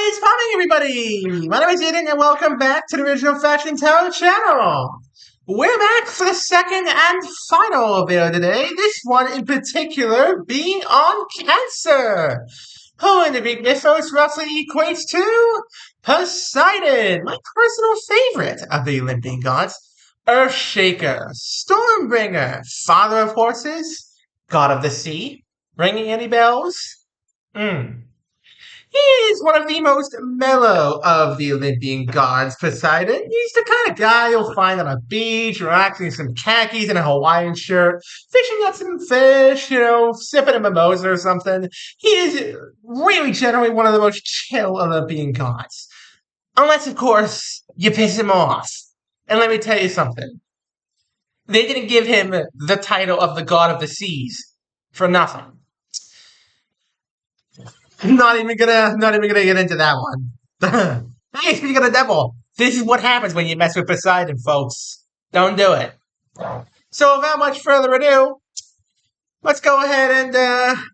is popping, everybody? My name is Aiden, and welcome back to the original Fashion Tarot channel. We're back for the second and final video today. This one in particular being on Cancer, who in the Greek mythos roughly equates to Poseidon, my personal favorite of the Olympian gods, Earthshaker, Stormbringer, Father of Horses, God of the Sea. Ringing any bells? He is one of the most mellow of the Olympian gods, Poseidon. He's the kind of guy you'll find on a beach, relaxing in some khakis and a Hawaiian shirt, fishing out some fish, sipping a mimosa or something. He is really generally one of the most chill Olympian gods. Unless, of course, you piss him off. And let me tell you something. They didn't give him the title of the god of the seas for nothing. Not even gonna get into that one. Hey, speaking of the devil, this is what happens when you mess with Poseidon, folks. Don't do it. So without much further ado, let's go ahead and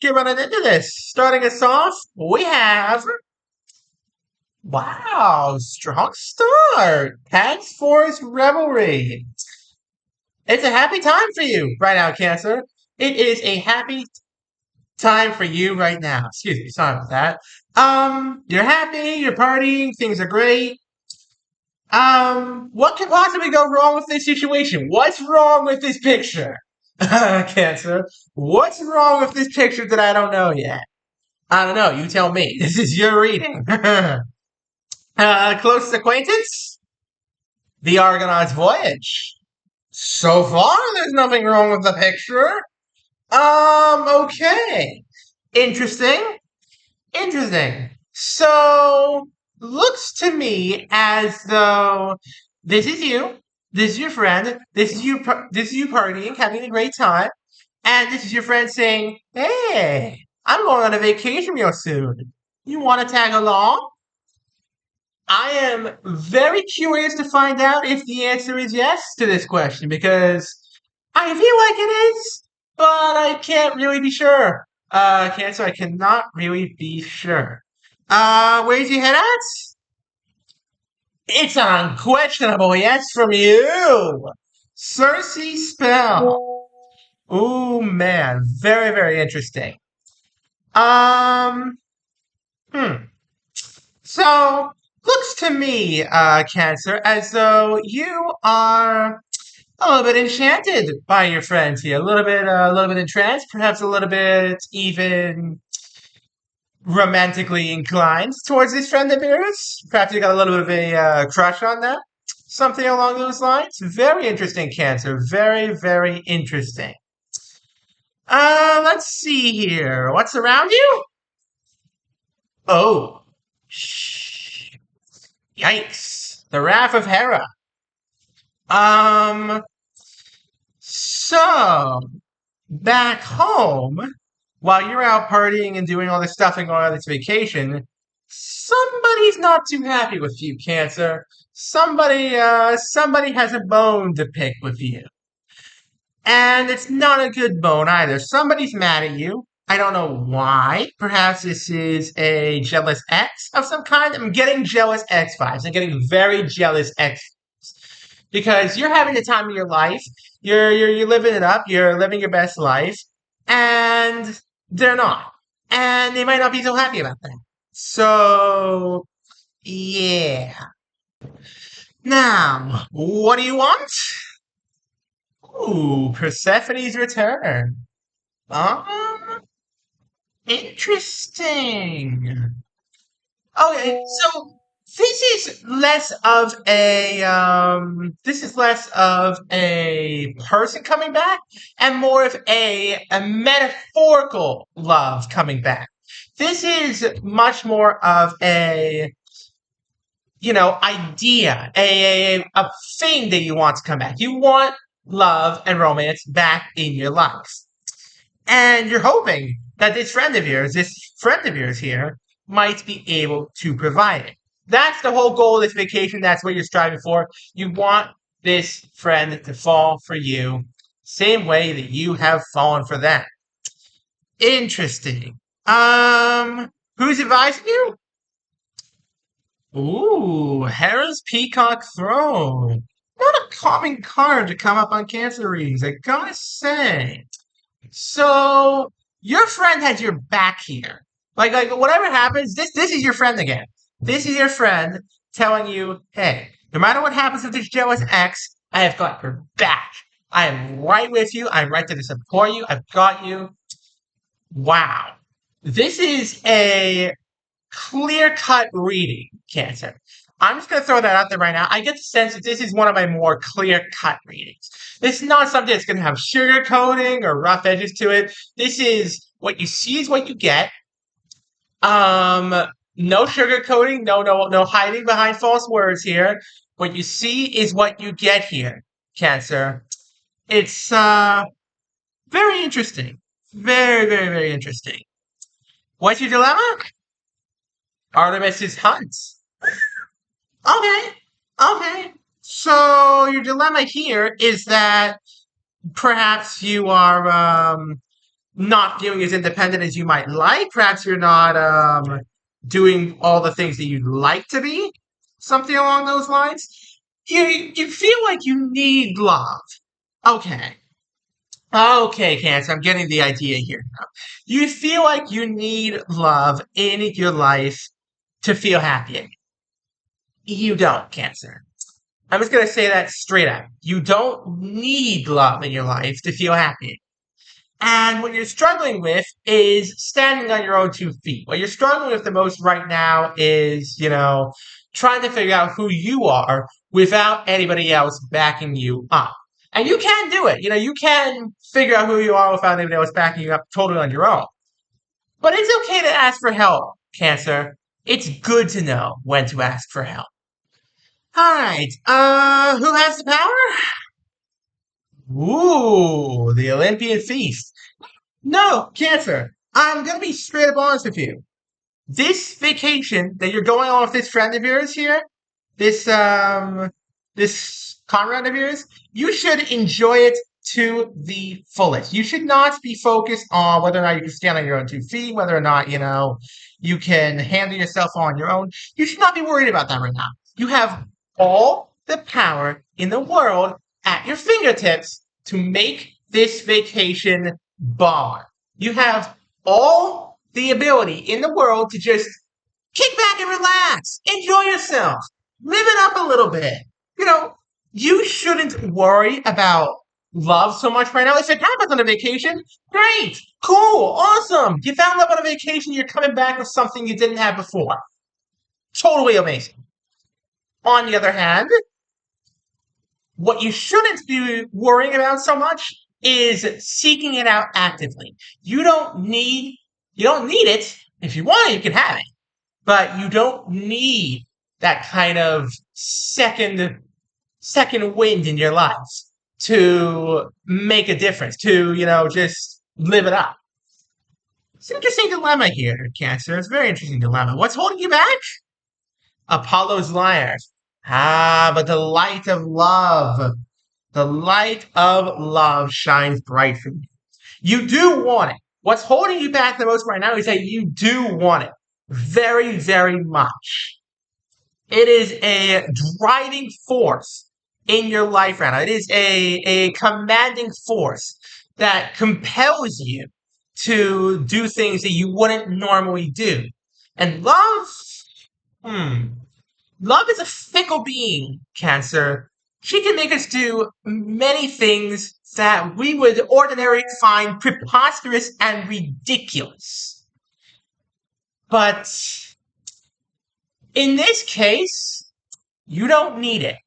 get running into this. Starting us off, we have... Wow, strong start. Task Force Revelry. It's a happy time for you right now, Cancer. It is a happy time for you right now. Excuse me, sorry about that. You're happy, you're partying, things are great. What could possibly go wrong with this situation? What's wrong with this picture? Cancer, what's wrong with this picture that I don't know yet? I don't know, you tell me. This is your reading. Closest acquaintance? The Argonaut's Voyage. So far, there's nothing wrong with the picture. Okay. Interesting. So, looks to me as though this is your friend, this is you partying, having a great time, and this is your friend saying, hey, I'm going on a vacation real soon. You want to tag along? I am very curious to find out if the answer is yes to this question, because I feel like it is, but I can't really be sure. Cancer, I cannot really be sure. Where's your head at? It's an unquestionable yes from you! Circe spell. Ooh, man. Very, very interesting. So, looks to me, Cancer, as though you are a little bit enchanted by your friends here. A little bit entranced, perhaps a little bit even romantically inclined towards this friend of yours. Perhaps you got a little bit of a crush on them. Something along those lines. Very interesting, Cancer. Very, very interesting. Let's see here. What's around you? Oh. Shh. Yikes. The Wrath of Hera. So, back home, while you're out partying and doing all this stuff and going on this vacation, somebody's not too happy with you, Cancer. Somebody has a bone to pick with you. And it's not a good bone either. Somebody's mad at you. I don't know why. Perhaps this is a jealous ex of some kind. I'm getting jealous ex vibes. I'm getting very jealous ex vibes. Because you're having the time of your life. You're living it up. You're living your best life. And they're not. And they might not be so happy about that. So, yeah. Now, what do you want? Ooh, Persephone's return. Interesting. Okay, so this is less of a person coming back and more of a metaphorical love coming back. This is much more of a idea, a thing that you want to come back. You want love and romance back in your life. And you're hoping that this friend of yours here, might be able to provide it. That's the whole goal of this vacation. That's what you're striving for. You want this friend to fall for you, same way that you have fallen for them. Interesting. Who's advising you? Ooh, Hera's Peacock Throne. Not a common card to come up on Cancer readings, I gotta say. So your friend has your back here. Like whatever happens, this is your friend again. This is your friend telling you, hey, no matter what happens with this jealous ex, I have got your back. I am right with you. I'm right there to support you. I've got you. Wow. This is a clear-cut reading, Cancer. I'm just going to throw that out there right now. I get the sense that this is one of my more clear-cut readings. This is not something that's going to have sugarcoating or rough edges to it. This is what you see is what you get. Um, no sugarcoating, no hiding behind false words here. What you see is what you get here, Cancer. It's very interesting. Very interesting. What's your dilemma? Artemis's hunt. Okay. Okay. So your dilemma here is that perhaps you are not feeling as independent as you might like. Perhaps you're not doing all the things that you'd like to be. Something along those lines. You feel like you need love. Okay. Okay, Cancer, I'm getting the idea here now. You feel like you need love in your life to feel happy. You don't, Cancer. I'm just going to say that straight up. You don't need love in your life to feel happy. And what you're struggling with is standing on your own 2 feet. What you're struggling with the most right now is, trying to figure out who you are without anybody else backing you up. And you can do it. You can figure out who you are without anybody else backing you up totally on your own. But it's okay to ask for help, Cancer. It's good to know when to ask for help. Alright, who has the power? Ooh, the Olympian Feast. No, Cancer, I'm gonna be straight up honest with you. This vacation that you're going on with this friend of yours here, this comrade of yours, you should enjoy it to the fullest. You should not be focused on whether or not you can stand on your own 2 feet, whether or not, you can handle yourself on your own. You should not be worried about that right now. You have all the power in the world at your fingertips to make this vacation baller. You have all the ability in the world to just kick back and relax, enjoy yourself, live it up a little bit. You shouldn't worry about love so much right now. If it happens on a vacation, great, cool, awesome. You found love on a vacation, you're coming back with something you didn't have before. Totally amazing. On the other hand, what you shouldn't be worrying about so much is seeking it out actively. You don't need it. If you want it, you can have it. But you don't need that kind of second wind in your life to make a difference, to, just live it up. It's an interesting dilemma here, Cancer. It's a very interesting dilemma. What's holding you back? Apollo's lyre. But the light of love. The light of love shines bright for you. You do want it. What's holding you back the most right now is that you do want it very much. It is a driving force in your life right now. It is a commanding force that compels you to do things that you wouldn't normally do. And love, love is a fickle being, Cancer. She can make us do many things that we would ordinarily find preposterous and ridiculous. But in this case, you don't need it.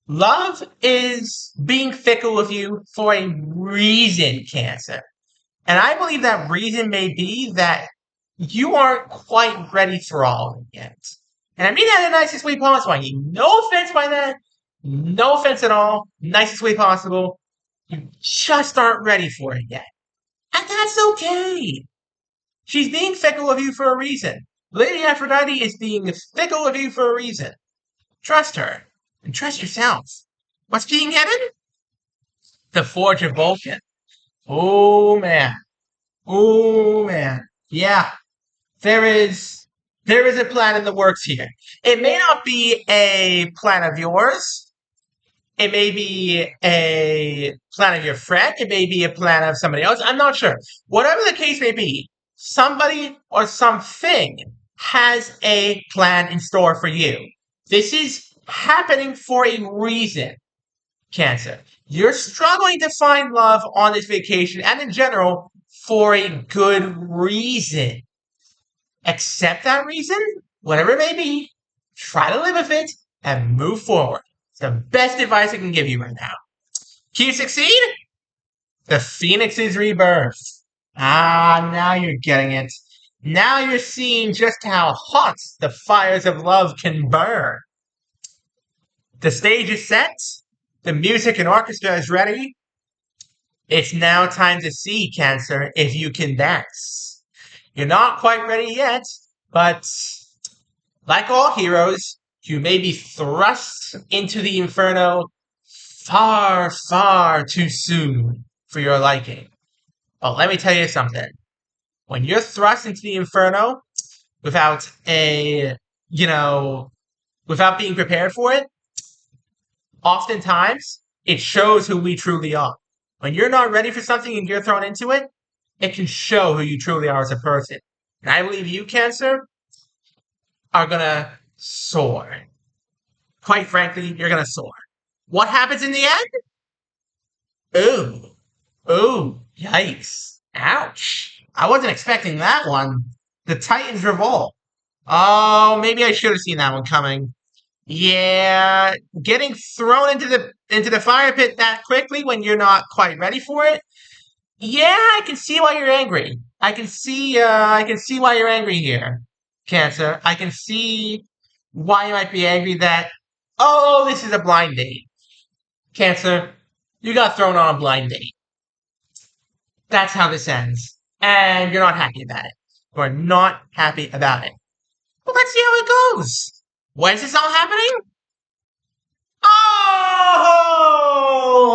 Love is being fickle with you for a reason, Cancer. And I believe that reason may be that you aren't quite ready for all of it yet. And I mean that in the nicest way possible. No offense by that. No offense at all. Nicest way possible. You just aren't ready for it yet. And that's okay. She's being fickle with you for a reason. Lady Aphrodite is being fickle with you for a reason. Trust her. And trust yourself. What's being hidden? The Forge of Vulcan. Oh man. Oh man. Yeah. There is There is a plan in the works here. It may not be a plan of yours. It may be a plan of your friend. It may be a plan of somebody else. I'm not sure. Whatever the case may be, somebody or something has a plan in store for you. This is happening for a reason, Cancer. You're struggling to find love on this vacation and in general for a good reason. Accept that reason, whatever it may be, try to live with it, and move forward. It's the best advice I can give you right now. Can you succeed? The Phoenix's rebirth. Ah, now you're getting it. Now you're seeing just how hot the fires of love can burn. The stage is set. The music and orchestra is ready. It's now time to see, Cancer, if you can dance. You're not quite ready yet, but like all heroes, you may be thrust into the inferno far, far too soon for your liking. But let me tell you something. When you're thrust into the inferno without without being prepared for it, oftentimes it shows who we truly are. When you're not ready for something and you're thrown into it, it can show who you truly are as a person. And I believe you, Cancer, are going to soar. Quite frankly, you're going to soar. What happens in the end? Ooh, yikes. Ouch. I wasn't expecting that one. The Titans revolt. Oh, maybe I should have seen that one coming. Yeah, getting thrown into the fire pit that quickly when you're not quite ready for it. Yeah, I can see why you're angry. I can see why you're angry here, Cancer. I can see why you might be angry that, oh, this is a blind date. Cancer, you got thrown on a blind date. That's how this ends. And you're not happy about it. You're not happy about it. Well, let's see how it goes. When's this all happening? Oh!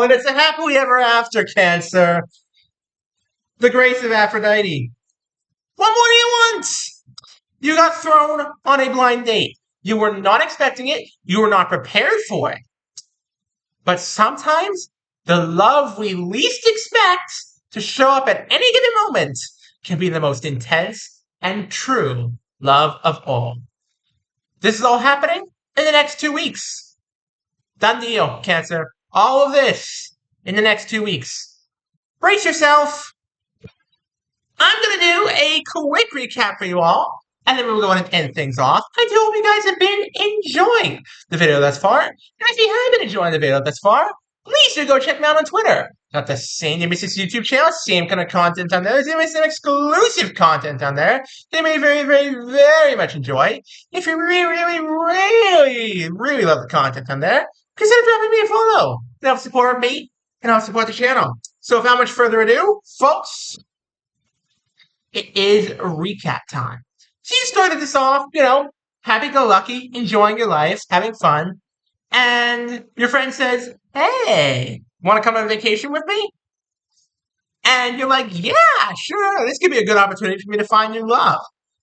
And it's a happily ever after, Cancer. The grace of Aphrodite. What more do you want? You got thrown on a blind date. You were not expecting it. You were not prepared for it. But sometimes the love we least expect to show up at any given moment can be the most intense and true love of all. This is all happening in the next 2 weeks. Done deal, Cancer. All of this in the next 2 weeks. Brace yourself. I'm going to do a quick recap for you all, and then we'll go and end things off. I do hope you guys have been enjoying the video thus far. And if you have been enjoying the video thus far, please do go check me out on Twitter. Got the same Nemesis YouTube channel, same kind of content on there. There's some exclusive content on there that you may very, very, very much enjoy. If you really, really, really, really love the content on there, consider dropping me a follow. It helps support me and helps support the channel. So without much further ado, folks, it is recap time. So you started this off, happy-go-lucky, enjoying your life, having fun, and your friend says, hey, want to come on vacation with me? And you're like, yeah, sure, this could be a good opportunity for me to find new love.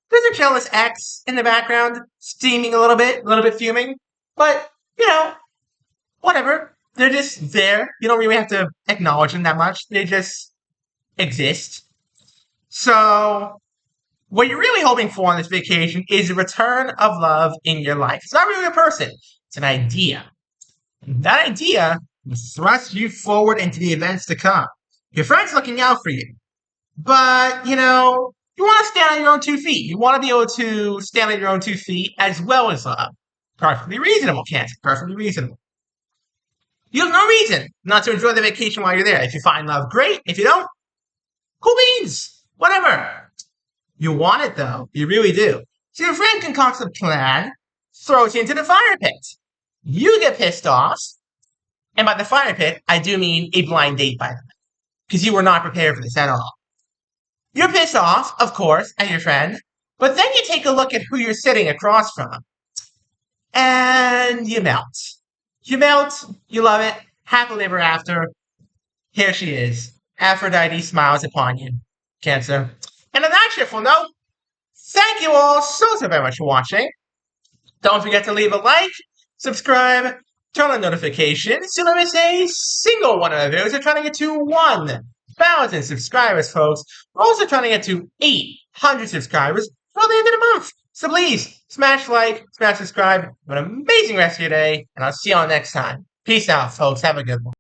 There's a jealous ex in the background, steaming a little bit fuming, but, whatever. They're just there. You don't really have to acknowledge them that much. They just exist. So, what you're really hoping for on this vacation is a return of love in your life. It's not really a person. It's an idea. And that idea will thrust you forward into the events to come. Your friend's looking out for you. But, you want to stand on your own 2 feet. You want to be able to stand on your own 2 feet as well as love. Perfectly reasonable, Cancer. Perfectly reasonable. You have no reason not to enjoy the vacation while you're there. If you find love, great. If you don't, cool beans. Whatever. You want it, though. You really do. So your friend concocts a plan, throws you into the fire pit. You get pissed off. And by the fire pit, I do mean a blind date, by the way. Because you were not prepared for this at all. You're pissed off, of course, at your friend. But then you take a look at who you're sitting across from. And you melt. You melt. You love it. Happily ever after. Here she is. Aphrodite smiles upon you. Cancer. And on that cheerful note, Thank you all so very much for watching. Don't forget to leave a like, subscribe, turn on notifications so you don't miss a single one of our videos. We're trying to get to 1,000 subscribers, folks. We're also trying to get to 800 subscribers for the end of the month. So please, smash like, smash subscribe. Have an amazing rest of your day, and I'll see you all next time. Peace out, folks. Have a good one.